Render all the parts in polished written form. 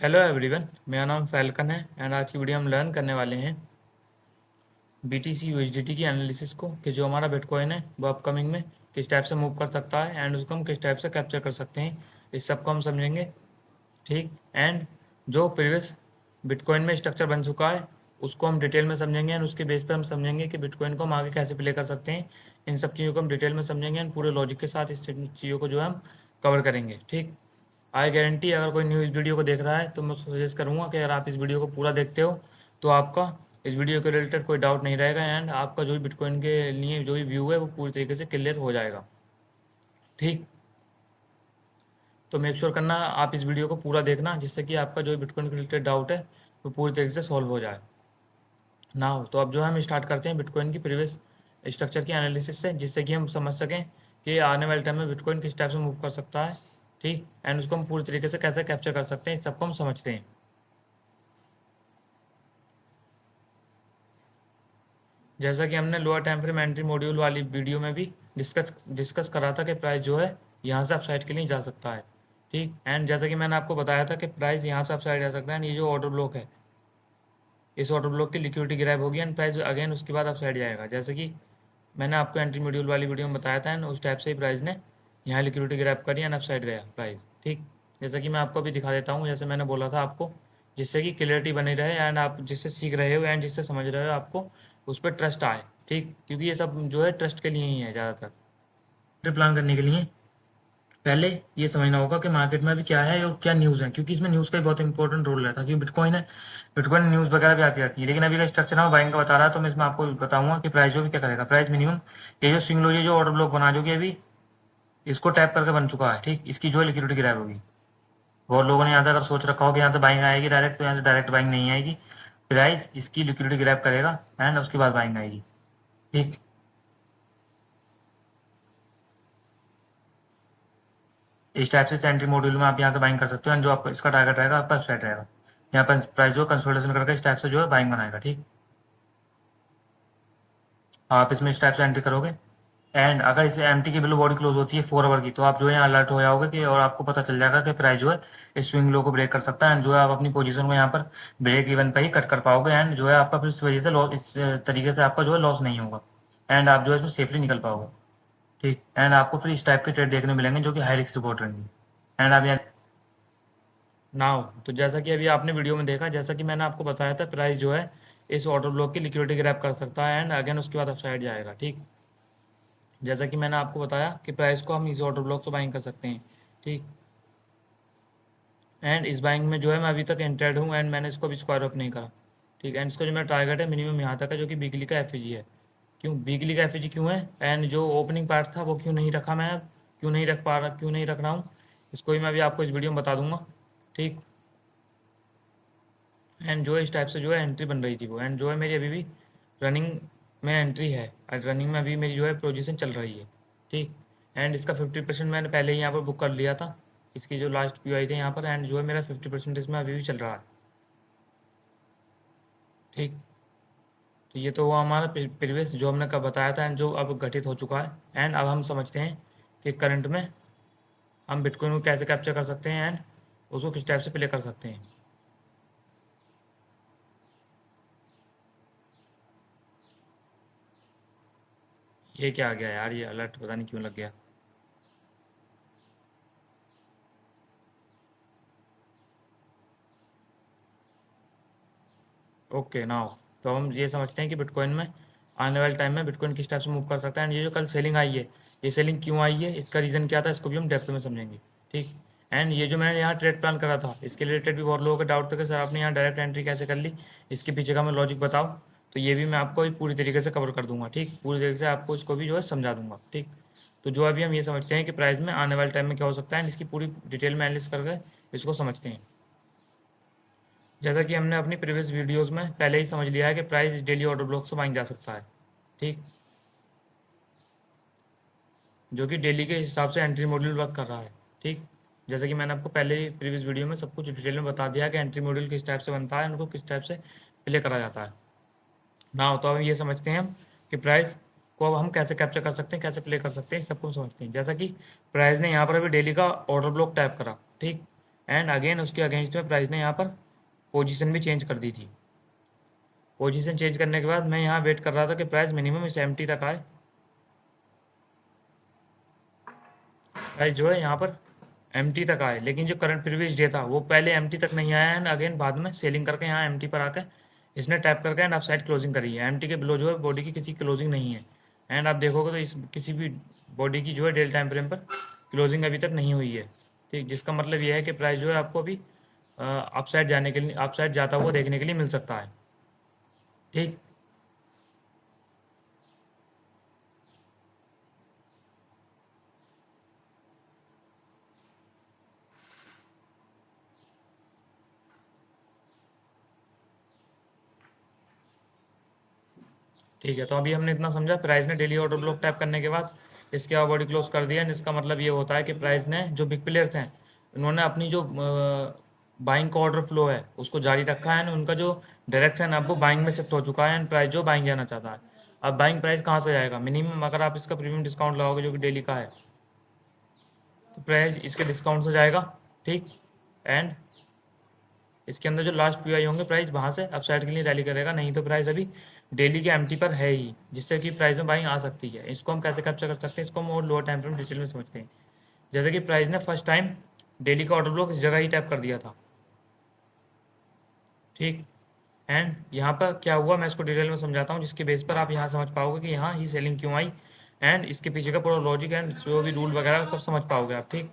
Hello everyone, मेरा नाम falcon है एंड आज की वीडियो हम लर्न करने वाले हैं BTC USDT की एनालिसिस को कि जो हमारा बिटकॉइन है वो अपकमिंग में किस टाइप से मूव कर सकता है एंड उसको हम किस टाइप से कैप्चर कर सकते हैं। इस सब को हम समझेंगे। ठीक। एंड जो प्रीवियस बिटकॉइन में स्ट्रक्चर बन चुका है उसको हम डिटेल में समझेंगे एंड उसके बेस पे हम समझेंगे कि बिटकॉइन को हम आगे कैसे प्ले कर सकते हैं। इन सब चीज़ों को हम डिटेल में समझेंगे एंड पूरे लॉजिक के साथ इस चीज़ों को जो है हम कवर करेंगे। ठीक। आई गारंटी अगर कोई न्यू इस वीडियो को देख रहा है तो मैं सजेस्ट करूंगा कि अगर आप इस वीडियो को पूरा देखते हो तो आपका इस वीडियो के रिलेटेड कोई डाउट नहीं रहेगा एंड आपका जो भी बिटकॉइन के लिए जो भी व्यू है वो पूरी तरीके से क्लियर हो जाएगा। ठीक। तो मेक श्योर करना आप इस वीडियो को पूरा देखना जिससे कि आपका जो बिटकॉइन के रिलेटेड डाउट है वो पूरी तरीके से सॉल्व हो जाए ना हो। तो अब जो है हम स्टार्ट करते हैं बिटकॉइन की प्रीवियस स्ट्रक्चर की एनालिसिस से जिससे कि हम समझ सकें कि आने वाले टाइम में बिटकॉइन किस टाइप से मूव कर सकता है। ठीक। एंड उसको हम पूरी तरीके से कैसे कैप्चर कर सकते हैं इस सबको हम समझते हैं। जैसा कि हमने lower time frame entry module वाली वीडियो में भी डिस्कस करा था कि प्राइस जो है यहाँ से अपसाइड के लिए जा सकता है। ठीक। एंड जैसा कि मैंने आपको बताया था कि प्राइस यहाँ से अपसाइड जा सकता है एंड ये जो ऑर्डर ब्लॉक है इस ऑर्डर ब्लॉक की लिक्विडिटी ग्रैब होगी एंड प्राइस अगेन उसके बाद अपसाइड जाएगा। जैसे कि मैंने आपको एंट्री मॉड्यूल वाली वीडियो में बताया था एंड उस टाइप से ही प्राइस ने यहाँ लिक्विडिटी ग्रैब करी एंड अपसाइड गया प्राइस। ठीक। जैसा कि मैं आपको अभी दिखा देता हूँ जैसे मैंने बोला था आपको, जिससे कि क्लियरिटी बनी रहे एंड आप जिससे सीख रहे हो एंड जिससे समझ रहे हो आपको उस पर ट्रस्ट आए। ठीक। क्योंकि ये सब जो है ट्रस्ट के लिए ही है ज़्यादातर। प्लान करने के लिए पहले ये समझना होगा कि मार्केट में अभी क्या है और क्या न्यूज़ है, क्योंकि इसमें न्यूज़ का भी बहुत इंपॉर्टेंट रोल रहता है। क्योंकि बिटकॉइन है, बिटकॉइन न्यूज़ वगैरह भी आती रहती है, लेकिन अभी का स्ट्रक्चर है बाइंग का बता रहा है तो मैं इसमें आपको बताऊंगा कि प्राइस जो भी क्या करेगा। प्राइस मिनिमम ये जो सिंगल ये जो ऑर्डर ब्लॉक बना जो कि अभी इसको टैप करके बन चुका है। ठीक। इसकी जो है लिक्विडिटी ग्रैब होगी। बहुत लोगों ने यहाँ तक अगर सोच रखा हो कि यहाँ से बाइंग आएगी डायरेक्ट, तो यहाँ से डायरेक्ट बाइंग नहीं आएगी। प्राइस इसकी लिक्विडिटी ग्रैब करेगा एंड उसके बाद बाइंग आएगी। ठीक। इस टाइप से एंट्री मॉड्यूल में आप यहाँ से बाइंग कर सकते हो एंड जो आपका इसका टारगेट रहेगा आपका वेबसाइट रहेगा। यहाँ पर प्राइस जो कंसोलिडेशन करके इस टाइप से जो है बाइंग बनाएगा। ठीक। आप इसमें इस टाइप से एंट्री करोगे एंड अगर इसे एम टी की बिलो बॉडी क्लोज होती है 4 आवर की तो आप जो है यहाँ अलर्ट हो जाओगे कि और आपको पता चल जाएगा कि प्राइस जो है इस स्विंग लो को ब्रेक कर सकता है एंड जो है आप अपनी पोजीशन को यहाँ पर ब्रेक इवन पे ही कट कर पाओगे एंड जो है आपका फिर इस वजह से लॉस, इस तरीके से आपका जो है लॉस नहीं होगा एंड आप जो है इसमें सेफली निकल पाओगे। ठीक। एंड आपको फिर इस टाइप के ट्रेड देखने मिलेंगे जो कि हाई रिस्क रिपोर्ट रहेंगे एंड आप यहाँ नाउ तो जैसा कि अभी आपने वीडियो में देखा, जैसा कि मैंने आपको बताया था प्राइस जो है इस ऑर्डर ब्लॉक की लिक्विडिटी ग्रैब कर सकता है एंड अगेन उसके बाद अपसाइड जाएगा। ठीक। जैसा कि मैंने आपको बताया कि प्राइस को हम इस ऑर्डर ब्लॉक से बाइंग कर सकते हैं। ठीक। एंड इस बाइंग में जो है मैं अभी तक एंटर्ड हूँ एंड मैंने इसको अभी स्क्वायर अप नहीं करा। ठीक। एंड इसका जो मेरा टारगेट है मिनिमम यहाँ तक है जो कि वीकली का एफ है। क्यों वीकली का एफ क्यों है एंड जो ओपनिंग पार्ट था वो क्यों नहीं रखा मैं अब, क्यों नहीं रख पा रहा, क्यों नहीं रख रहा हूँ, इसको भी मैं अभी आपको इस वीडियो में बता दूंगा। ठीक। एंड जो है इस टाइप से जो है एंट्री बन रही थी वो एंड जो है मेरी अभी भी रनिंग में एंट्री है और रनिंग में अभी मेरी जो है पोजीशन चल रही है। ठीक। एंड इसका 50% मैंने पहले ही यहाँ पर बुक कर लिया था, इसकी जो लास्ट पी आई थे यहाँ पर एंड जो है मेरा 50% इसमें अभी भी चल रहा है। ठीक। तो ये तो हुआ हमारा प्रीवियस जो हमने कब बताया था एंड जो अब घटित हो चुका है एंड अब हम समझते हैं कि करंट में हम बिटकॉइन को कैसे कैप्चर कर सकते हैं एंड उसको किस टाइप से प्ले कर सकते हैं। ये क्या आ गया यार, ये अलर्ट पता नहीं क्यों लग गया। ओके नाउ तो हम ये समझते हैं कि बिटकॉइन में आने वाले टाइम में बिटकॉइन किस टाइप से मूव कर सकता है एंड ये जो कल सेलिंग आई है ये सेलिंग क्यों आई है, इसका रीज़न क्या था, इसको भी हम डेप्थ में समझेंगे। ठीक। एंड ये जो मैंने यहाँ ट्रेड प्लान करा था इसके रिलेटेड भी बहुत लोगों का डाउट था कि सर आपने यहाँ डायरेक्ट एंट्री कैसे कर ली, इसके पीछे का मैं लॉजिक बताओ। तो ये भी मैं आपको पूरी तरीके से कवर कर दूंगा। ठीक। पूरी तरीके से आपको इसको भी जो है समझा दूंगा। ठीक। तो जो अभी हम ये समझते हैं कि प्राइस में आने वाले टाइम में क्या हो सकता है इसकी पूरी डिटेल में एनालिस करके इसको समझते हैं। जैसा कि हमने अपनी प्रीवियस वीडियोस में पहले ही समझ लिया है कि प्राइस डेली ऑर्डर ब्लॉक से बाइंग जा सकता है। ठीक। जो कि डेली के हिसाब से एंट्री मॉड्यूल वर्क कर रहा है। ठीक। जैसा कि मैंने आपको पहले ही प्रीवियस वीडियो में सब कुछ डिटेल में बता दिया कि एंट्री मॉड्यूल किस टाइप से बनता है, उनको किस टाइप से प्ले करा जाता है ना। तो अब ये समझते हैं हम कि प्राइस को अब हम कैसे कैप्चर कर सकते हैं, कैसे प्ले कर सकते हैं, सबको समझते हैं। जैसा कि प्राइस ने यहाँ पर अभी डेली का ऑर्डर ब्लॉक टैप करा। ठीक। एंड अगेन उसके अगेंस्ट में प्राइस ने यहाँ पर पोजीशन भी चेंज कर दी थी। पोजीशन चेंज करने के बाद मैं यहाँ वेट कर रहा था कि प्राइस मिनिमम इस एमटी तक आए। प्राइस जो है यहाँ पर एमटी तक आए, लेकिन जो करंट प्रीवियस डे था वो पहले एमटी तक नहीं आया एंड अगेन बाद में सेलिंग करके यहाँ एमटी पर आकर इसने टैप करके एंड अपसाइड क्लोजिंग करी है। एमटी के बिलो जो है बॉडी की किसी क्लोजिंग नहीं है एंड आप देखोगे तो इस किसी भी बॉडी की जो है डेल टाइम फ्रेम पर क्लोजिंग अभी तक नहीं हुई है। ठीक, जिसका मतलब यह है कि प्राइस जो है आपको अभी अपसाइड जाने के लिए, अपसाइड जाता हुआ देखने के लिए मिल सकता है। ठीक, ठीक है। तो अभी हमने इतना समझा, प्राइस ने डेली ऑर्डर ब्लॉक टैप करने के बाद इसके बाद बॉडी क्लोज कर दिया। इसका मतलब ये होता है कि प्राइस ने, जो बिग प्लेयर्स हैं उन्होंने अपनी जो बाइंग का ऑर्डर फ्लो है उसको जारी रखा है, उनका जो डायरेक्शन है अब वो बाइंग में शिफ्ट हो चुका है एंड प्राइस जो बाइंग जाना चाहता है। अब बाइंग प्राइस कहाँ से जाएगा? मिनिमम अगर आप इसका प्रीमियम डिस्काउंट लगाओगे जो कि डेली का है तो प्राइस इसके डिस्काउंट से जाएगा। ठीक, एंड इसके अंदर जो लास्ट पीआई होंगे प्राइस वहाँ से अपसाइड के लिए रैली करेगा, नहीं तो प्राइस अभी डेली के एमटी पर है ही, जिससे कि प्राइस में बाइंग आ सकती है। इसको हम कैसे कैप्चर कर सकते हैं? इसको हम और लोअर टाइम फ्रेम डिटेल में समझते हैं। जैसे कि प्राइस ने फर्स्ट टाइम डेली का ऑर्डर ब्लॉक इस जगह ही टैप कर दिया था। ठीक, एंड यहाँ पर क्या हुआ मैं इसको डिटेल में समझाता हूँ, जिसके बेस पर आप यहाँ समझ पाओगे कि यहाँ ही सेलिंग क्यों आई एंड इसके पीछे का पूरा लॉजिक एंड जो भी रूल वगैरह सब समझ पाओगे आप। ठीक,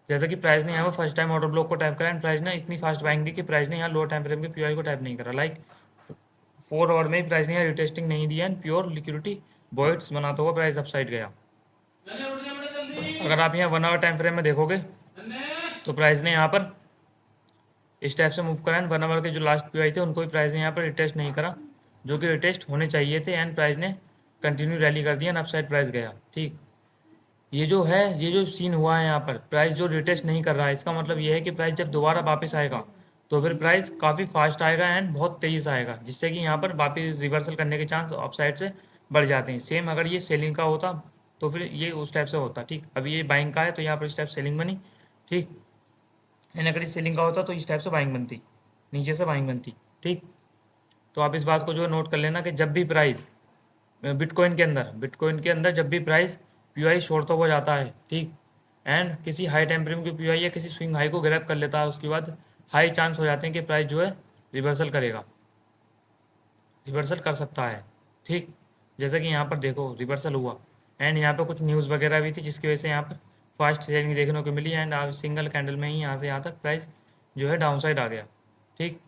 जैसे कि प्राइस ने यहाँ पर फर्स्ट टाइम ऑर्डर ब्लॉक को टैप करा एंड प्राइस ने इतनी फास्ट बाइंग दी कि प्राइस ने यहाँ लोअर टाइम फ्रेम के पीआई को टैप नहीं करा। लाइक 4 आवर में ही प्राइस ने यहाँ रिटेस्टिंग नहीं दिया एंड प्योर लिक्विडिटी बॉइड्स बनाता हुआ प्राइस अपसाइड गया। अगर आप यहाँ 1 आवर टाइम फ्रेम में देखोगे तो प्राइस ने यहाँ पर इस टाइप से मूव करा एंड 1 आवर के जो लास्ट पीआई थे उनको भी प्राइस ने यहाँ पर रिटेस्ट नहीं करा, जो कि रिटेस्ट होने चाहिए थे एंड प्राइस ने कंटिन्यू रैली कर दिया एंड अपसाइड प्राइस गया। ठीक, ये जो है, ये जो सीन हुआ है यहाँ पर, प्राइस जो रिटेस्ट नहीं कर रहा है, इसका मतलब ये है कि प्राइस जब दोबारा वापस आएगा तो फिर प्राइस काफ़ी फास्ट आएगा एंड बहुत तेज़ी से आएगा, जिससे कि यहाँ पर वापस रिवर्सल करने के चांस अपसाइड से बढ़ जाते हैं। सेम अगर ये सेलिंग का होता तो फिर ये उस टाइप से होता। ठीक, अभी ये बाइंग का है तो यहाँ पर इस टाइप सेलिंग बनी। ठीक, एंड अगर ये सेलिंग का होता तो इस टाइप से बाइंग बनती, नीचे से बाइंग बनती। ठीक, तो आप इस बात को जो है नोट कर लेना कि जब भी प्राइस बिटकॉइन के अंदर जब भी प्राइस पीआई छोड़ता हुआ जाता है, ठीक, एंड किसी हाई टाइम फ्रेम की पीआई या किसी स्विंग हाई को ग्रैब कर लेता है, उसके बाद हाई चांस हो जाते हैं कि प्राइस जो है रिवर्सल करेगा, रिवर्सल कर सकता है। ठीक, जैसे कि यहाँ पर देखो रिवर्सल हुआ एंड यहाँ पर कुछ न्यूज़ वगैरह भी थी जिसकी वजह से यहाँ पर फास्ट सेलिंग देखने को मिली एंड सिंगल कैंडल में ही यहाँ से यहाँ तक प्राइस जो है डाउन साइड आ गया। ठीक,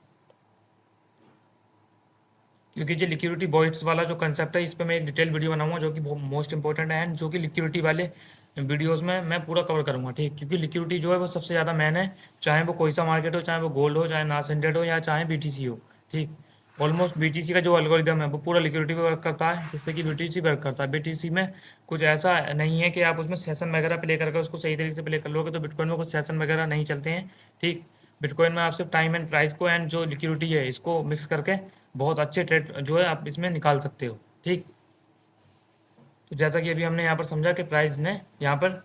क्योंकि जो लिक्विडिटी बॉइट्स वाला जो कंसेप्ट है इस पर मैं एक डिटेल वीडियो बनाऊंगा जो कि बहुत मोस्ट इंपॉर्टेंट है एंड जो कि लिक्विडिटी वाले वीडियोस में मैं पूरा कवर करूंगा। ठीक, क्योंकि लिक्विडिटी जो है वो सबसे ज़्यादा मैन है, चाहे वो कोई सा मार्केट हो, चाहे वो गोल्ड हो, चाहे नासेंटेड हो, या चाहे बीटीसी हो। ठीक, ऑलमोस्ट बीटीसी का जो एल्गोरिदम है वो पूरा लिक्विडिटी पे वर्क करता है, जिससे कि बीटीसी वर्क करता है। बीटीसी में कुछ ऐसा नहीं है कि आप उसमें सेशन वगैरह प्ले करके उसको सही तरीके से प्ले कर लोगे, तो बिटकॉइन में कुछ सेशन वगैरह नहीं चलते हैं। ठीक, बिटकॉइन में आप सिर्फ टाइम एंड प्राइस को एंड जो लिक्विडिटी है इसको मिक्स करके बहुत अच्छे ट्रेड जो है आप इसमें निकाल सकते हो। ठीक, तो जैसा कि अभी हमने यहाँ पर समझा कि प्राइस ने यहाँ पर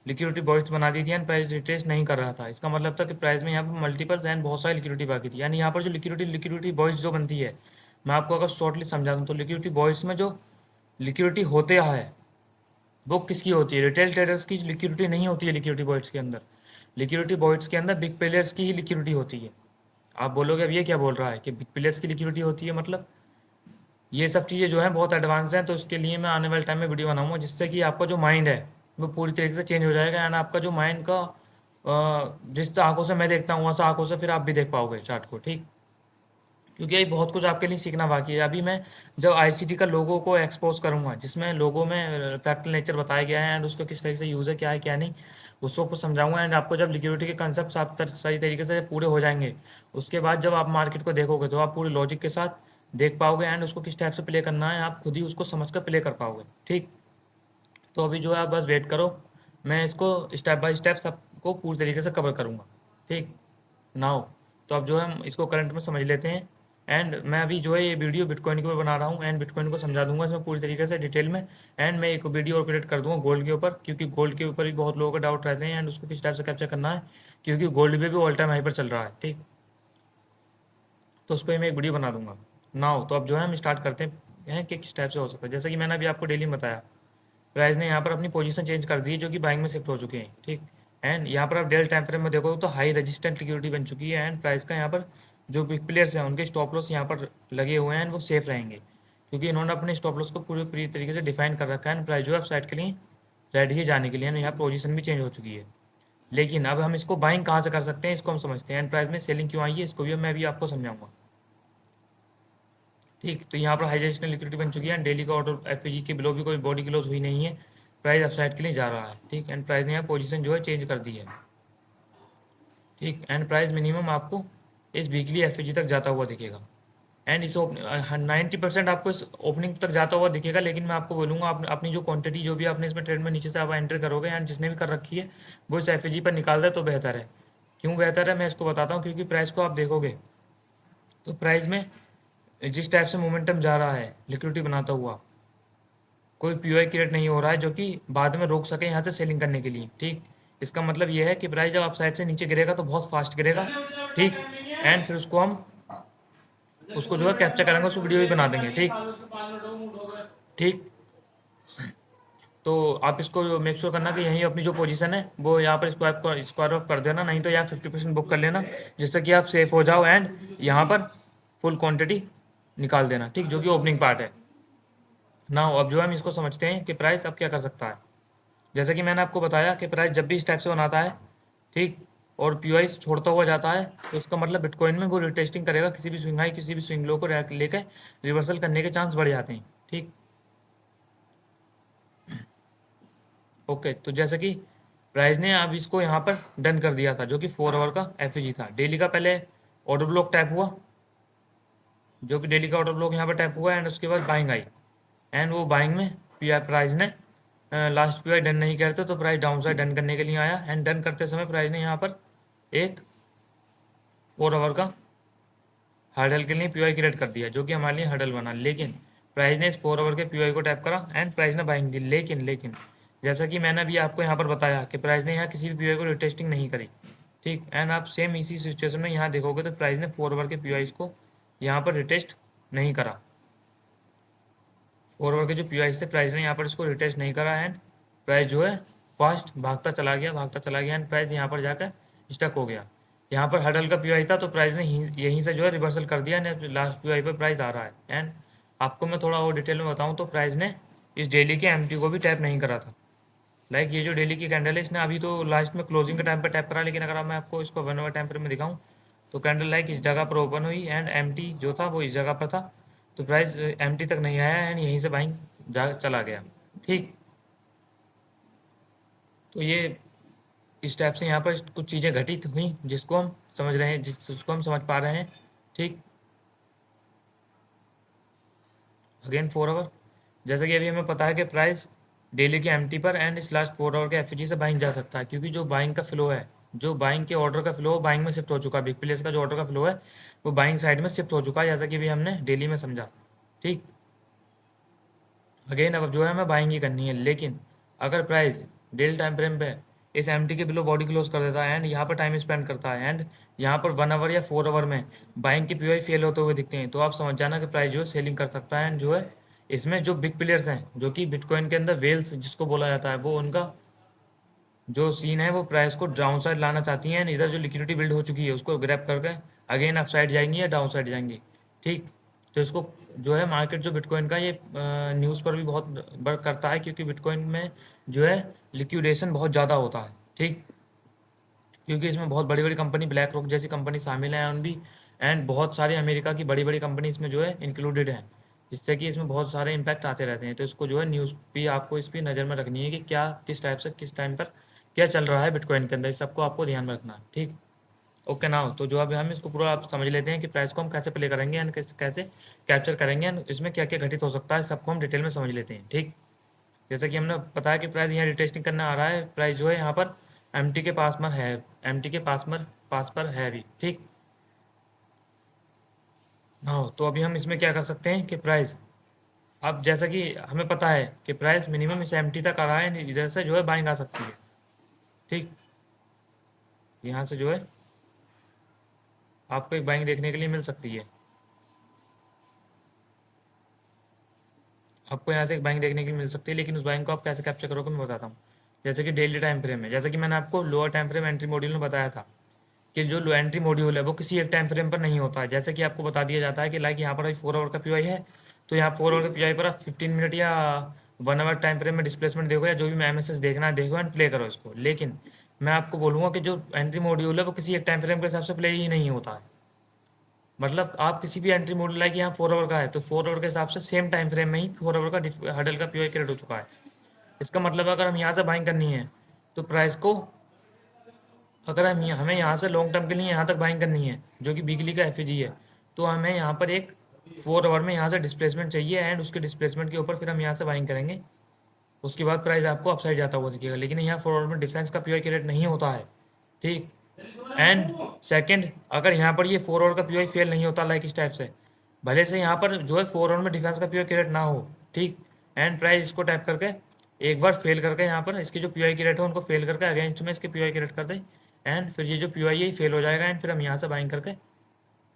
लिक्विडिटी बॉइट्स बना दी थी एंड प्राइस रिट्रेस नहीं कर रहा था, इसका मतलब था कि प्राइस में यहाँ पर मल्टीपल एंड बहुत सारी लिक्विडिटी बाकी थी। यानी यहाँ पर जो लिक्विडिटी बॉइट्स जो बनती है, मैं आपको अगर शॉर्टली समझा दूँ तो लिक्विडिटी बॉइट्स में जो लिक्विडिटी होते है वो किसकी होती है? रिटेल ट्रेडर्स की लिक्विडिटी नहीं होती है लिक्विडिटी बॉइट्स के अंदर। लिक्विडिटी बॉइट्स के अंदर बिग प्लेयर्स की ही लिक्विडिटी होती है। आप बोलोगे अब ये क्या बोल रहा है कि बिग प्लेयर्स की लिक्विडिटी होती है, मतलब ये सब चीज़ें जो हैं बहुत एडवांस हैं, तो उसके लिए मैं आने वाले टाइम में वीडियो बनाऊंगा, जिससे कि आपका जो माइंड है वो पूरी तरीके से चेंज हो जाएगा एंड आपका जो माइंड का जिस आंखों से मैं देखता हूँ वैसा आंखों से फिर आप भी देख पाओगे चार्ट को। ठीक, क्योंकि ये बहुत कुछ आपके लिए सीखना बाकी है। अभी मैं जब आईसीटी का लोगो को एक्सपोज करूँगा, जिसमें लोगो में फैक्टल नेचर बताया गया है एंड उसका किस तरीके से यूज़ है, क्या है क्या नहीं, उसको कुछ समझाऊंगा एंड आपको जब लिक्विडिटी के कंसेप्ट आप सही तरीके से पूरे हो जाएंगे, उसके बाद जब आप मार्केट को देखोगे तो आप पूरे लॉजिक के साथ देख पाओगे एंड उसको किस टाइप से प्ले करना है आप खुद ही उसको समझ कर प्ले कर पाओगे। ठीक, तो अभी जो है आप बस वेट करो, मैं इसको स्टेप बाय स्टेप सबको पूरी तरीके से कवर करूँगा। ठीक, नाउ तो अब जो है हम इसको करंट में समझ लेते हैं एंड मैं अभी जो है ये वीडियो बिटकॉइन के ऊपर बना रहा हूँ एंड बिटकॉइन को समझा दूंगा इसमें पूरी तरीके से डिटेल में। एंड मैं एक वीडियो और क्रिएट कर दूंगा गोल्ड के ऊपर, क्योंकि गोल्ड के ऊपर भी बहुत लोगों का डाउट रहते हैं एंड उसको किस टाइप से कैप्चर करना है, क्योंकि गोल्ड पे भी ऑल टाइम हाई पर चल रहा है। ठीक, तो उस पर मैं एक वीडियो बना दूंगा। नाउ तो अब जो है हम स्टार्ट करते हैं कि किस टाइप से हो सकता है। जैसे कि मैंने अभी आपको डेली में बताया, प्राइस ने यहाँ पर अपनी पोजीशन चेंज कर दी है, जो कि बाइंग में शिफ्ट हो चुके हैं। ठीक, एंड यहाँ पर आप डेल टाइम फ्रेम में देखो तो हाई रेजिस्टेंट लिक्विडिटी बन चुकी है एंड प्राइस का यहाँ पर जो बिग प्लेयर्स हैं उनके स्टॉप लॉस यहाँ पर लगे हुए हैं एंड वो सेफ रहेंगे, क्योंकि इन्होंने अपने स्टॉप लॉस को पूरी तरीके से डिफाइन कर रखा है एंड प्राइस जो है साइड के लिए रेडी है जाने के लिए, यहाँ पोजीशन भी चेंज हो चुकी है। लेकिन अब हम इसको बाइंग कहाँ से कर सकते हैं, इसको हम समझते हैं एंड प्राइस में सेलिंग क्यों आई है, इसको भी मैं भी आपको समझाऊंगा। ठीक, तो यहाँ पर हाई रेजिस्टेंट लिक्विडिटी बन चुकी है, डेली का ऑर्डर एफएजी के बिलो भी कोई बॉडी क्लोज हुई नहीं है, प्राइस अपसाइड के लिए जा रहा है। ठीक, एंड प्राइस ने यहाँ पोजीशन जो है चेंज कर दी है। ठीक, एंड प्राइस मिनिमम आपको इस वीकली एफएजी तक जाता हुआ दिखेगा एंड इस 90% आपको इस ओपनिंग तक जाता हुआ दिखेगा। लेकिन मैं आपको बोलूँगा अपनी जो क्वांटिटी जो भी आपने इसमें ट्रेड में नीचे से आप एंटर करोगे एंड जिसने भी कर रखी है वो इस एफएजी पर निकाल दे तो बेहतर है। क्यों बेहतर है मैं इसको बताता हूँ, क्योंकि प्राइस को आप देखोगे तो प्राइस में जिस टाइप से मोमेंटम जा रहा है लिक्विडिटी बनाता हुआ, कोई पीओआई क्रिएट नहीं हो रहा है जो कि बाद में रोक सके यहाँ से सेलिंग करने के लिए। ठीक, इसका मतलब ये है कि प्राइस जब आप साइड से नीचे गिरेगा तो बहुत फास्ट गिरेगा। ठीक, एंड फिर उसको जो है कैप्चर करेंगे, उसको वीडियो भी बना देंगे। ठीक ठीक, तो आप इसको मेक श्योर करना कि यहीं अपनी जो पोजीशन है वो यहाँ पर स्क्वायर ऑफ कर देना, नहीं तो यहाँ 50% बुक कर लेना, जिससे कि आप सेफ हो जाओ एंड यहाँ पर फुल क्वांटिटी निकाल देना। ठीक, जो कि ओपनिंग पार्ट है ना। अब जो हम इसको समझते हैं कि प्राइस अब क्या कर सकता है। जैसा कि मैंने आपको बताया कि प्राइस जब भी इस टाइप से बनाता है, ठीक, और पीओआई छोड़ता हुआ जाता है, तो उसका मतलब बिटकॉइन में वो रिटेस्टिंग करेगा, किसी भी स्विंग हाई किसी भी स्विंग लो को लेकर रिवर्सल करने के चांस बढ़ जाते हैं। ठीक, ओके, तो जैसा कि प्राइस ने अब इसको यहाँ पर डन कर दिया था, जो कि 4 आवर का एफएजी था। डेली का पहले ऑर्डर ब्लॉक टैप हुआ, जो कि डेली का ऑर्डर ब्लॉक यहाँ पर टैप हुआ एंड उसके बाद बाइंग आई एंड वो बाइंग में प्राइस ने लास्ट पीआई डन नहीं करते तो प्राइस डाउन साइड डन करने के लिए आया एंड डन करते समय प्राइस ने यहाँ पर एक 4 आवर का हर्डल के लिए पीआई क्रिएट कर दिया, जो कि हमारे लिए हर्डल बना। लेकिन प्राइस ने इस 4 आवर के पीआई को टैप करा एंड प्राइस ने बाइंग दी। लेकिन जैसा कि मैंने अभी आपको यहाँ पर बताया कि प्राइस ने यहाँ किसी भी पीआई को रिटेस्टिंग नहीं करी। ठीक, एंड आप सेम इसी सिचुएशन में यहाँ देखोगे तो प्राइस ने 4 आवर के पीआई को यहाँ पर रिटेस्ट नहीं करा। 4 आवर के जो पीआई थे प्राइस ने यहाँ पर इसको रिटेस्ट नहीं करा एंड प्राइस जो है फास्ट भागता चला गया एंड प्राइस यहाँ पर जाकर स्टक हो गया। यहाँ पर हडल का पीआई था तो प्राइस ने यहीं से जो है रिवर्सल कर दिया एंड लास्ट पीआई पर प्राइस आ रहा है। एंड आपको मैं थोड़ा और डिटेल में बताऊँ तो प्राइस ने इस डेली के एमटी को भी टैप नहीं करा था। लाइक ये जो डेली की कैंडल है इसने अभी तो लास्ट में क्लोजिंग के टाइम पर टैप करा, लेकिन अगर मैं आपको इसको 1 आवर टाइम फ्रेम में दिखाऊँ तो कैंडल लाइक इस जगह पर ओपन हुई एंड एमटी जो था वो इस जगह पर था, तो प्राइस एमटी तक नहीं आया एंड यहीं से बाइंग जा चला गया। ठीक, तो ये इस टाइप से यहाँ पर कुछ चीज़ें घटित हुई जिसको हम समझ रहे हैं, जिसको हम समझ पा रहे हैं। ठीक, अगेन 4 आवर, जैसा कि अभी हमें पता है कि प्राइस डेली के एमटी पर एंड इस लास्ट 4 आवर के एफजी से बाइंग जा सकता है, क्योंकि जो बाइंग का फ्लो है, जो बाइंग के ऑर्डर का फ्लो बाइंग में शिफ्ट हो चुका है। बिग प्लेयर्स का जो ऑर्डर का फ्लो है वो बाइंग साइड में शिफ्ट हो चुका है, जैसा कि अभी हमने डेली में समझा। ठीक, अगेन अब जो है हमें बाइंग ही करनी है। लेकिन अगर प्राइस डेली टाइम फ्रेम पे इस एमटी के बिलो बॉडी क्लोज कर देता है एंड यहाँ पर टाइम स्पेंड करता है एंड यहाँ पर 1 आवर या 4 आवर में बाइंग के पीओआई फेल होते हुए दिखते हैं, तो आप समझ जाना कि प्राइस जो है सेलिंग कर सकता है एंड जो है इसमें जो बिग प्लेयर्स हैं, जो कि बिटकॉइन के अंदर वेल्स जिसको बोला जाता है, वो उनका जो सीन है वो प्राइस को डाउन साइड लाना चाहती हैं। इधर जो लिक्विडिटी बिल्ड हो चुकी है उसको ग्रैब करके अगेन अप साइड जाएंगी या डाउन साइड जाएंगी। ठीक, तो इसको जो है मार्केट जो बिटकॉइन का ये न्यूज़ पर भी बहुत वर्क करता है, क्योंकि बिटकॉइन में जो है लिक्विडेशन बहुत ज़्यादा होता है। ठीक, क्योंकि इसमें बहुत बड़ी बड़ी कंपनी ब्लैक रॉक जैसी कंपनी शामिल है एंड भी एंड बहुत सारे अमेरिका की बड़ी बड़ी कंपनी इसमें जो है इंक्लूडेड है, जिससे कि इसमें बहुत सारे इम्पैक्ट आते रहते हैं। तो इसको जो है न्यूज़ भी आपको इस पर नज़र में रखनी है कि क्या किस टाइप से किस टाइम पर क्या चल रहा है बिटकॉइन के अंदर, इस सबको आपको ध्यान में रखना है। ठीक, ओके ना। तो जो अभी हम इसको पूरा आप समझ लेते हैं कि प्राइस को हम कैसे प्ले करेंगे एंड कैसे कैप्चर करेंगे एंड इसमें क्या क्या घटित हो सकता है, सबको हम डिटेल में समझ लेते हैं। ठीक, जैसा कि हमने बताया कि प्राइस यहाँ रिटेस्टिंग करने आ रहा है, प्राइस जो है यहाँ पर एमटी के पास में है, एमटी के पास पर है अभी। ठीक, हाँ, तो अभी हम इसमें क्या कर सकते हैं कि प्राइस, अब जैसा कि हमें पता है कि प्राइस मिनिमम इस एमटी तक आ रहा है, इधर से जो है बाइंग आ सकती है। ठीक, यहाँ से जो है आपको एक बाइंग देखने के लिए मिल सकती है। आपको यहाँ से एक बाइंग देखने के लिए मिल सकती है, लेकिन उस बाइंग को आप कैसे कैप्चर करोगे मैं बताता हूँ। जैसे कि डेली टाइम फ्रेम है, जैसे कि मैंने आपको lower time frame entry module में बताया था कि जो लो एंट्री मॉड्यूल है वो किसी एक टाइम फ्रेम पर नहीं होता है। जैसे कि आपको बता दिया जाता है कि लाइक यहाँ पर अभी 4 आवर का पीआई है, तो यहाँ 4 आवर के पीआई पर आप 15 मिनट या 1 आवर टाइम फ्रेम में डिस्प्लेसमेंट देखो, या जो भी एमएसएस देखना है देखो एंड प्ले करो इसको। लेकिन मैं आपको बोलूँगा कि जो एंट्री मॉड्यूल है वो किसी एक टाइम फ्रेम के हिसाब से प्ले ही नहीं होता है। मतलब आप किसी भी एंट्री मॉड्यूल लाइक यहाँ 4 आवर का है, तो 4 आवर के हिसाब से सेम टाइम फ्रेम में ही 4 आवर का हडल का पीआई क्रिएट हो चुका है। इसका मतलब अगर हम यहाँ से बाइंग करनी है तो प्राइस को, अगर हमें यहाँ से लॉन्ग टर्म के लिए यहाँ तक बाइंग करनी है जो कि वीकली का एफईजी है, तो हमें यहाँ पर एक 4 आवर में यहाँ से डिस्प्लेसमेंट चाहिए, एंड उसके डिस्प्लेसमेट के ऊपर फिर हम यहाँ से बाइंग करेंगे। उसके बाद प्राइस आपको अपसाइड जाता हुआ दिखेगा, लेकिन यहाँ 4 आवर में डिफेंस का पीआई क्रिएट नहीं होता है। ठीक, एंड सेकंड, अगर यहाँ पर ये 4 आवर का पीआई फेल नहीं होता लाइक इस टाइप से, भले से यहाँ पर जो है 4 आवर में डिफेंस का पीआई क्रिएट ना हो, ठीक, एंड प्राइस इसको टैप करके एक बार फेल करके यहाँ पर इसके जो पीआई क्रिएट हो उनको फेल करके अगेंस्ट में इसके पीआई क्रिएट कर दे, एंड फिर ये जो पीआई है फेल हो जाएगा, एंड फिर हम यहाँ से बाइंग करके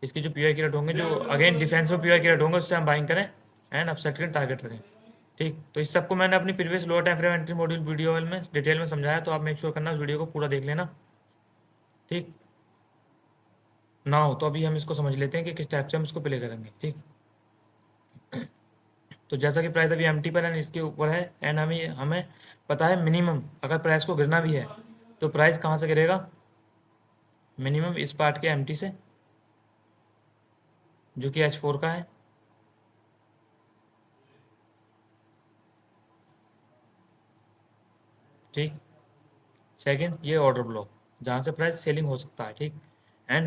इसके जो पीआई क्रिएट होंगे, जो अगेन डिफेंस में पीआई क्रिएट होंगे, उससे हम बाइंग करें एंड अपसेट करें, टारगेट रखें। ठीक, तो इस सबको मैंने अपनी previous lower time frame entry module video में डिटेल में समझाया, तो आप मेक श्योर करना उस वीडियो को पूरा देख लेना। ठीक, ना हो तो अभी हम इसको समझ लेते हैं कि किस टाइप से हम इसको प्ले करेंगे। ठीक, तो जैसा कि प्राइस अभी एमटी पर है, इसके ऊपर है, एंड हमें हमें पता है मिनिमम अगर प्राइस को गिरना भी है तो प्राइस कहाँ से गिरेगा, मिनिमम इस पार्ट के एमटी से जो कि H4 का है। ठीक, सेकंड ये ऑर्डर ब्लॉक जहाँ से प्राइस सेलिंग हो सकता है। ठीक, एंड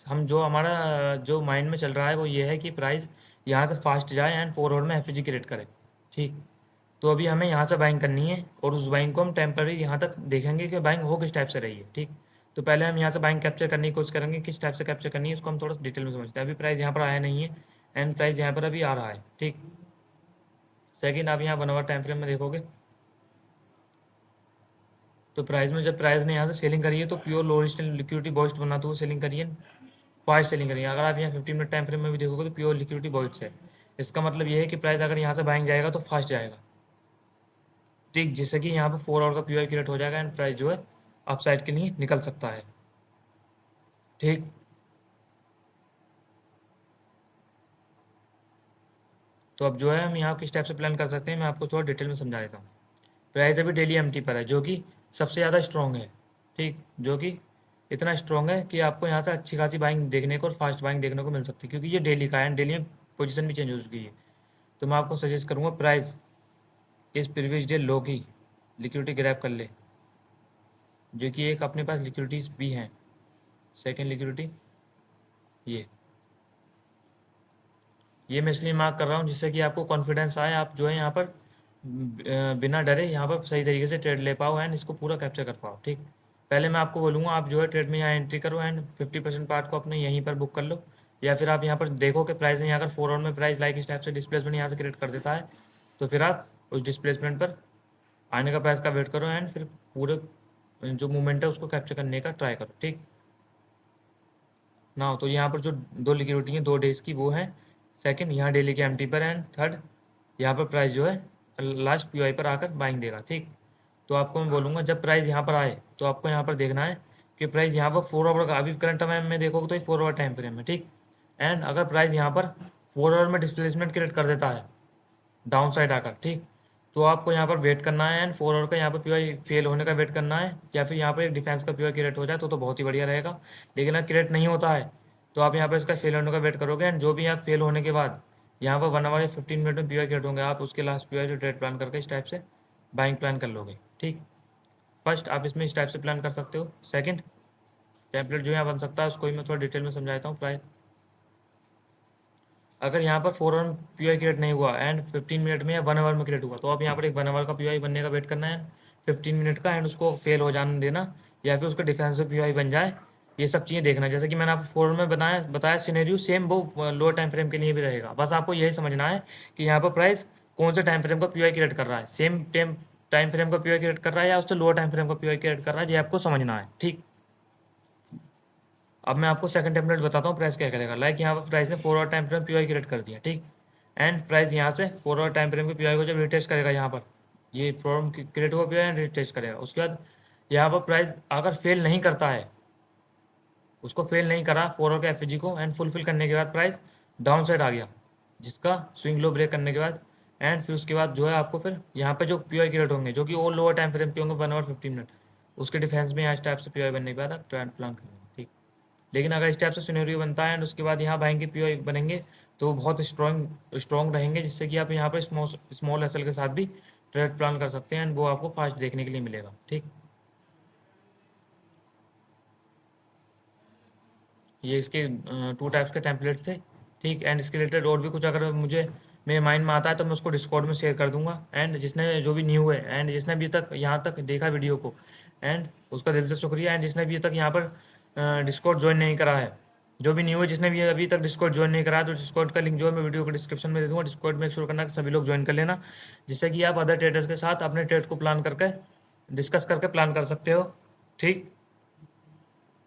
हम जो हमारा जो माइंड में चल रहा है वो ये है कि प्राइस यहाँ से फास्ट जाए एंड फॉरवर्ड में एफईजी क्रिएट करे। ठीक, तो अभी हमें यहाँ से बाइंग करनी है, और उस बाइंग को हम टेम्पररी यहाँ तक देखेंगे कि बाइंग हो किस टाइप से रही है। ठीक, तो पहले हम यहाँ से बाइंग कैप्चर करने की कोशिश करेंगे, किस टाइप से कैप्चर करनी है उसको हम थोड़ा डिटेल में समझते हैं। अभी प्राइस यहाँ पर आया नहीं है, एंड प्राइस यहाँ पर अभी आ रहा है। ठीक, सेकेंड आप यहाँ 1 आवर टाइम फ्रेम में देखोगे तो प्राइस में, जब प्राइस ने यहाँ से सेलिंग करी है तो प्योर लो रिस्क लिक्विडिटी बॉइस्ट बनाते हुए सेलिंग करी है, फास्ट सेलिंग करी है। अगर आप यहाँ 15 मिनट टाइम फ्रेम में भी देखोगे तो प्योर लिक्विडिटी बॉइस्ट है। इसका मतलब ये है कि प्राइस अगर यहाँ से बाइंग जाएगा तो फास्ट जाएगा। ठीक, जिससे कि यहाँ पर 4 आवर का पीआई क्रिएट हो जाएगा, एंड प्राइस जो है अपसाइड के लिए निकल सकता है। ठीक, तो अब जो है हम यहाँ किस टाइप से प्लान कर सकते हैं मैं आपको थोड़ा डिटेल में समझा देता हूँ। प्राइस अभी डेली एमटी पर है जो कि सबसे ज़्यादा स्ट्रॉन्ग है। ठीक, जो कि इतना स्ट्रॉन्ग है कि आपको यहाँ से अच्छी खासी बाइंग देखने को और फास्ट बाइंग देखने को मिल सकती है, क्योंकि ये डेली का है एंड डेली में पोजीशन भी चेंज हो चुकी है। तो मैं आपको सजेस्ट करूँगा प्राइस इस प्रीवियस डे लो की लिक्विडिटी ग्रैब कर ले, जो कि एक अपने पास लिक्विडिटीज भी हैं। सेकेंड लिक्विडिटी ये मैं इसलिए मार्क कर रहा हूँ जिससे कि आपको कॉन्फिडेंस आए, आप जो है यहाँ पर बिना डरे यहाँ पर सही तरीके से ट्रेड ले पाओ एंड इसको पूरा कैप्चर कर पाओ। ठीक, पहले मैं आपको बोलूँगा आप जो है ट्रेड में यहाँ एंट्री करो एंड 50% पार्ट को अपने यहीं पर बुक कर लो, या फिर आप यहाँ पर देखो कि प्राइस नहीं, अगर 4 आवर में प्राइस लाइक इस टाइप से डिस्प्लेसमेंट यहाँ से क्रिएट कर देता है तो फिर आप उस डिस्प्लेसमेंट पर आने का प्राइस का वेट करो एंड फिर पूरे जो मूवमेंट है उसको कैप्चर करने का ट्राई करो। ठीक, ना हो तो यहाँ पर जो दो लिक्विडिटी हैं 2 डेज की वो है, सेकंड यहाँ डेली के एमटी पर, एंड थर्ड यहाँ पर प्राइस जो है लास्ट पीआई पर आकर बाइंग देगा। ठीक, तो आपको मैं बोलूँगा जब प्राइस यहाँ पर आए तो आपको यहाँ पर देखना है कि प्राइस यहाँ पर 4 आवर का, अभी करंट टाइम में देखोगे तो ये 4 आवर टाइम फ्रेम है। ठीक, एंड अगर प्राइस यहाँ पर 4 आवर में डिस्प्लेसमेंट क्रिएट कर देता है डाउन साइड आकर, ठीक, तो आपको यहाँ पर वेट करना है एंड 4 आवर का यहाँ पर पीआई फेल होने का वेट करना है, या फिर यहाँ पर एक डिफेंस का पीआई क्रिएट हो जाए तो बहुत ही बढ़िया रहेगा। लेकिन अगर क्रिएट नहीं होता है तो आप यहाँ पर इसका फेल होने का वेट करोगे, एंड जो भी यहाँ फेल होने के बाद यहाँ पर 1 आवर या 15 मिनट में पीआई क्रिएट होंगे, आप उसके लास्ट पीआई जो ट्रेड प्लान करके इस टाइप से बाइंग प्लान कर लोगे। ठीक, फर्स्ट आप इसमें इस टाइप से प्लान कर सकते हो। सेकंड टेम्पलेट जो यहाँ बन सकता है उसको ही मैं थोड़ा डिटेल में समझाता हूँ। प्राइस अगर यहाँ पर 4 आवर पीआई क्रिएट नहीं हुआ एंड 15 मिनट में या 1 आवर में क्रिएट हुआ, तो आप यहाँ पर एक 1 आवर का पीआई बनने का वेट करना है 15 मिनट का, एंड उसको फेल हो जाने देना, या फिर उसका डिफेंसिव पीआई बन जाए ये सब चीज़ें देखना। जैसे कि मैंने आपको फोर में बताया सिनेरियो, सेम वो लोअर टाइम फ्रेम के लिए भी रहेगा। बस आपको यही समझना है कि यहाँ पर प्राइस कौन से टाइम फ्रेम का पीओआई क्रिएट कर रहा है, सेम टाइम फ्रेम का पीओआई क्रिएट कर रहा है या उससे लोअर टाइम फ्रेम का पीओआई क्रिएट कर रहा है, ये आपको समझना है। ठीक, अब मैं आपको सेकंड टेम्पलेट बताता हूँ प्राइस क्या करेगा। लाइक यहाँ पर प्राइस ने 4 hour time frame POI create कर दिया। ठीक, एंड प्राइस यहाँ से 4 आवर टाइम फ्रेम के पीओआई को जब रिटेस्ट करेगा, यहाँ पर ये प्रॉब्लम क्रिएट हुआ पीओआई एंड रिटेस्ट करेगा। उसके बाद यहाँ पर प्राइस अगर फेल नहीं करता है, उसको फेल नहीं करा 4 आवर के एफजी को एंड फुलफिल करने के बाद प्राइस डाउन साइड आ गया, जिसका स्विंग लो ब्रेक करने के बाद एंड फिर उसके बाद जो है आपको फिर यहाँ पे जो पीओआई क्रिएट होंगे जो कि और लोअर टाइम फ्रेम पे होंगे 1 आवर 15 मिनट, उसके डिफेंस में यहाँ इस टाइप से पीओआई बनने के बाद आप ट्रेंड प्लान करेंगे। ठीक, लेकिन अगर इस टाइप से सिनेरियो बनता है एंड उसके बाद यहाँ बाइंग के पीओआई बनेंगे तो बहुत स्ट्रॉन्ग रहेंगे, जिससे कि आप यहाँ पर स्मॉल एसएल के साथ भी ट्रेड प्लान कर सकते हैं एंड वो आपको फास्ट देखने के लिए मिलेगा। ठीक, ये इसके 2 टाइप्स के टेम्पलेट थे। ठीक, एंड इसके रिलेटेड और भी कुछ अगर मुझे मेरे माइंड में आता है तो मैं उसको डिस्कॉर्ड में शेयर कर दूंगा। एंड जिसने जो भी न्यू है एंड जिसने अभी तक यहाँ तक देखा वीडियो को एंड उसका दिल से शुक्रिया। एंड जिसने अभी तक यहाँ पर डिस्कॉर्ड ज्वाइन नहीं करा है, जो भी न्यू है जिसने भी अभी तक डिस्कॉर्ड ज्वाइन नहीं करा है, तो डिस्कॉर्ड का लिंक जो है मैं वीडियो को डिस्क्रिप्शन में दे दूँगा। डिस्कॉर्ड में श्योर करना कि सभी लोग ज्वाइन कर लेना, जिससे कि आप अदर ट्रेडर्स के साथ अपने ट्रेड को प्लान करके डिस्कस करके प्लान कर सकते हो। ठीक,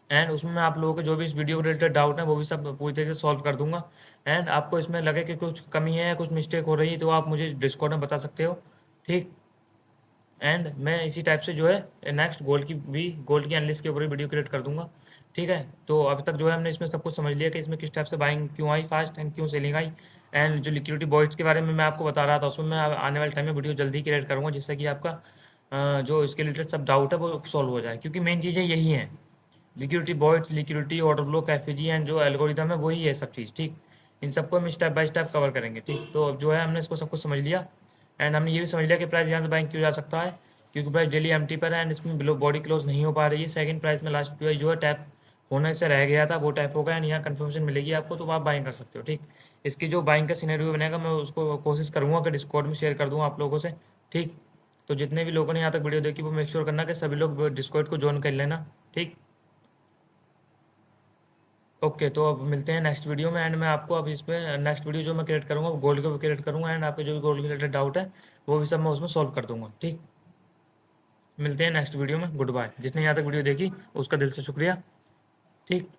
एंड उसमें मैं आप लोगों के जो भी इस वीडियो के रिलेटेड डाउट है वो भी सब पूरी तरीके से सॉल्व कर दूंगा। एंड आपको इसमें लगे कि कुछ कमी है, कुछ मिस्टेक हो रही है, तो आप मुझे डिस्कॉर्ड में बता सकते हो। ठीक, एंड मैं इसी टाइप से जो है नेक्स्ट गोल्ड की एनालिसिस के ऊपर वीडियो क्रिएट कर दूंगा। ठीक है, तो अभी तक जो है हमने इसमें सब कुछ समझ लिया कि इसमें किस टाइप से बाइंग क्यों आई फास्ट एंड क्यों सेलिंग आई। एंड जो लिक्विडिटी बॉइट्स के बारे में मैं आपको बता रहा था, उसमें मैं आने वाले टाइम में वीडियो जल्दी क्रिएट करूँगा, जिससे कि आपका जो इसके रिलेटेड सब डाउट है वो सॉल्व हो जाए, क्योंकि मेन चीज़ें यही हैं। Liquidity voids, liquidity order block, FG and जो एल्गोरिदम है वही है सब चीज़। ठीक, इन सबको हम स्टेप बाय स्टेप कवर करेंगे। ठीक, तो अब जो है हमने इसको सब कुछ समझ लिया एंड हमने ये भी समझ लिया कि प्राइस यहाँ से बाइंग क्यों जा सकता है, क्योंकि प्राइस डेली एमटी पर है एंड इसमें बिलो बॉडी क्लोज नहीं हो पा रही है। सेकंड, प्राइस में लास्ट पीआई जो है टैप होने से रह गया था, वो टैप होगा एंड यहाँ कन्फर्मेशन मिलेगी आपको, तो आप बाइंग कर सकते हो। ठीक, इसकी जो बाइंग का सिनेरियो बनेगा मैं उसको कोशिश करूँगा कि डिस्कॉर्ड में शेयर कर दूँ आप लोगों से। ठीक, तो जितने भी लोगों ने यहाँ तक वीडियो देखी वो मेक श्योर करना कि सभी लोग डिस्कॉर्ड को ज्वाइन कर लेना। ठीक, ओके, तो अब मिलते हैं नेक्स्ट वीडियो में एंड मैं आपको अब इस पे नेक्स्ट वीडियो जो मैं क्रिएट करूँगा वो गोल्ड के ऊपर क्रिएट करूँगा एंड आपके जो भी गोल्ड के रिलेटेड डाउट है वो भी सब मैं उसमें सॉल्व कर दूंगा। ठीक, मिलते हैं नेक्स्ट वीडियो में। Good bye. जिसने यहाँ तक वीडियो देखी उसका दिल से शुक्रिया। ठीक।